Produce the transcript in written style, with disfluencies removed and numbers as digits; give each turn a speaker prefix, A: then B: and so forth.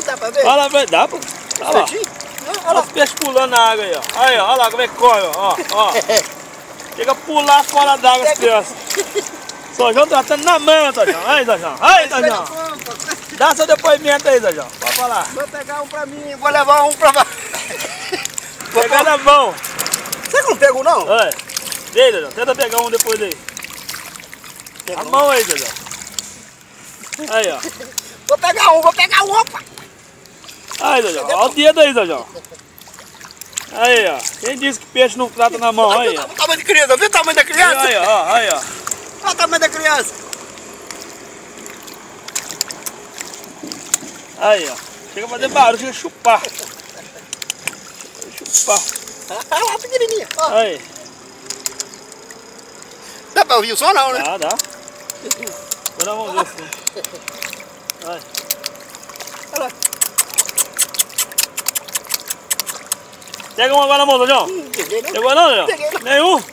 A: Dá pra ver?
B: Olha lá, dá, pô. Olha lá. Olha os peixes pulando na água aí, ó. Aí, ó. Olha lá como é que corre, ó. Chega a pular fora d'água as crianças. São João tratando na mão, São João. Aí, São João. Aí, São João. Dá seu depoimento aí, São João. Pode falar.
A: Vou pegar um pra mim, vou levar um pra lá.
B: Pegar na mão.
A: Você não pegou não?
B: Olha. Vem, São João. Tenta pegar um depois aí. A mão aí, São João. Aí, ó.
A: Vou pegar um, opa!
B: Aí, São João. Olha o dedo aí, São João. Aí, ó. Quem disse que peixe não trata na mão? Aí, ó.
A: Olha o tamanho da criança, viu o tamanho da criança?
B: Aí, ó. Aí, ó.
A: Olha o tamanho da criança.
B: Aí, ó. Chega a fazer barulho, chega a chupar. Chupar.
A: Olha lá, pequenininha. Ó.
B: Aí.
A: Dá pra ouvir o som não, né?
B: Dá. Agora vamos ver se... Aí.
A: Olha lá.
B: Pega um agora na mão, São João.
A: Peguei não?
B: Pegou não, São João?
A: Peguei não.
B: Nenhum?